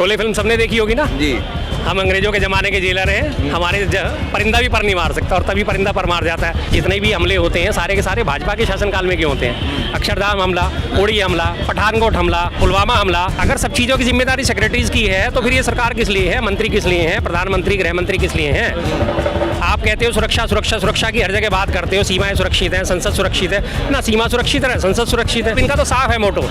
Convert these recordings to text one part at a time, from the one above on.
Sholay film सबने देखी होगी ना जी। हम अंग्रेजों के ज़माने के जेलर हैं। हमारे परिंदा भी पर नहीं मार सकता और तभी परिंदा पर मार जाता है। जितने भी हमले होते हैं सारे के सारे भाजपा के शासनकाल में क्यों होते हैं? अक्षरधाम हमला, उड़ी हमला, पठानकोट हमला, पुलवामा हमला। अगर सब चीज़ों की जिम्मेदारी सेक्रेटरीज की है तो फिर ये सरकार किस लिए है? मंत्री किस लिए हैं? प्रधानमंत्री, गृह मंत्री किस लिए हैं? आप कहते हो सुरक्षा सुरक्षा सुरक्षा की हर जगह बात करते हो, सीमाएं सुरक्षित हैं, संसद सुरक्षित है ना, सीमा सुरक्षित है, संसद सुरक्षित है। इनका तो साफ है मोटो,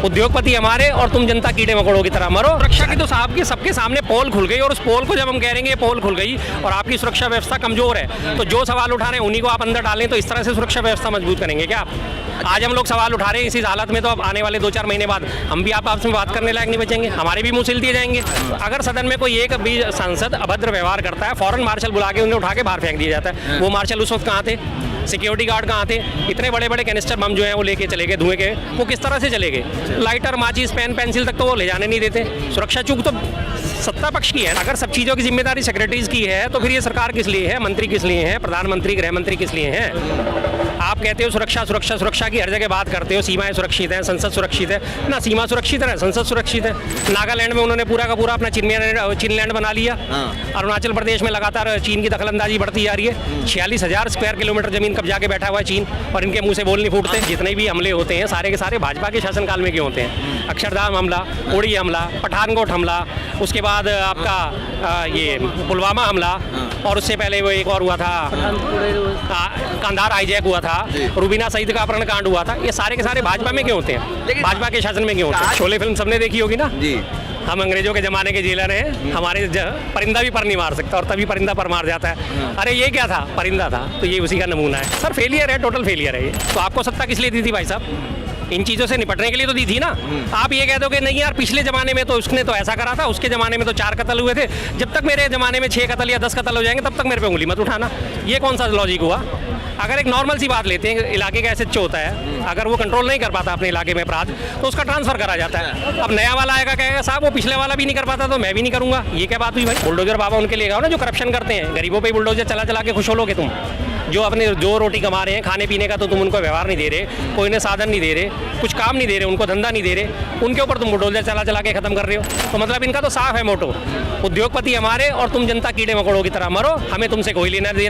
उद्योगपति हमारे और तुम जनता कीड़े मकोड़ों की तरह मरो। सुरक्षा की तो साहब की सबके सामने पोल खुल गई और उस पोल को जब हम कह रहे पोल खुल गई और आपकी सुरक्षा व्यवस्था कमजोर है तो जो सवाल उठा रहे हैं उन्हीं को आप अंदर डालें, तो इस तरह से सुरक्षा व्यवस्था मजबूत करेंगे क्या आप? आज हम लोग सवाल उठा रहे हैं इसी हालत में, तो अब आने वाले 2-4 महीने बाद हम भी आपस में बात करने लायक नहीं बचेंगे, हमारे भी मुंह सिल दिए जाएंगे। अगर सदन में कोई एक भी सांसद अभद्र व्यवहार करता है, फौरन मार्शल बुला के उन्हें उठा के बाहर फेंक दिया जाता है। वो मार्शल उस वक्त कहाँ थे? सिक्योरिटी गार्ड कहाँ थे? इतने बड़े बड़े कैनिस्टर बम जो हैं वो लेके चले गए धुएं के, वो किस तरह से चले गए? लाइटर, माचिस, पेन, पेंसिल तक तो वो ले जाने नहीं देते। सुरक्षा चूक तो सत्ता पक्ष की है। अगर सब चीज़ों की जिम्मेदारी सेक्रेटरीज की है तो फिर ये सरकार किस लिए है? मंत्री किस लिए हैं? प्रधानमंत्री, गृह मंत्री किस लिए हैं? आप कहते हो सुरक्षा सुरक्षा सुरक्षा की हर जगह बात करते हो, सीमाएं सुरक्षित हैं, संसद सुरक्षित है ना, सीमा सुरक्षित है, संसद सुरक्षित है। नागालैंड में उन्होंने पूरा का पूरा अपना चीनलैंड बना लिया। अरुणाचल प्रदेश में लगातार चीन की दखलंदाजी बढ़ती जा रही है। 46,000 स्क्वायर किलोमीटर जमीन कब्जा के बैठा हुआ है चीन और इनके मुंह से बोल नहीं फूटते। जितने भी हमले होते हैं सारे के सारे भाजपा के शासनकाल में क्यों होते हैं? अक्षरधाम हमला, उड़ी हमला, पठानकोट हमला, उसके बाद आपका ये पुलवामा हमला और उससे पहले वो एक और हुआ था, कांधार हाईजैक हुआ था, रुबीना सईद का अपहरण कांड हुआ था। ये सारे के सारे भाजपा में क्यों होते हैं? भाजपा के शासन में क्यों होते हैं? शोले फिल्म सबने देखी होगी ना जी। हम अंग्रेजों के ज़माने के जेलर हैं। हमारे परिंदा भी पर नहीं मार सकता और तभी परिंदा पर मार जाता है। अरे ये क्या था? परिंदा था। तो ये उसी का नमूना है सर। फेलियर है, टोटल फेलियर है ये। तो आपको सत्ता किस लिए दी थी भाई साहब? इन चीज़ों से निपटने के लिए तो दी थी ना। आप ये कह दो कि नहीं यार पिछले ज़माने में तो उसने तो ऐसा करा था, उसके ज़माने में तो 4 कत्ल हुए थे, जब तक मेरे ज़माने में 6 कत्ल या 10 कत्ल हो जाएंगे तब तक मेरे पे उंगली मत उठाना। ये कौन सा लॉजिक हुआ? अगर एक नॉर्मल सी बात लेते हैं, इलाके का एसएचओ होता है, अगर वो कंट्रोल नहीं कर पाता अपने इलाके में अपराध तो उसका ट्रांसफर करा जाता है। अब नया वाला आएगा कहेगा साहब वो पिछले वाला भी नहीं कर पाता तो मैं भी नहीं करूँगा। ये क्या बात हुई भाई? बुलडोजर बाबा उनके लिए ना जो करप्शन करते हैं, गरीबों पे बुलडोजर चला चला के खुश हो लोगे तुम? जो अपने जो रोटी कमा रहे हैं, खाने पीने का तो तुम उनको व्यवहार नहीं दे रहे, कोई ने साधन नहीं दे रहे, कुछ काम नहीं दे रहे, उनको धंधा नहीं दे रहे, उनके ऊपर तुम बुलडोजर चला चला के खत्म कर रहे हो। तो मतलब इनका तो साफ है मोटो, उद्योगपति हमारे और तुम जनता कीड़े मकोड़ों की तरह मरो, हमें तुमसे कोई लेना देना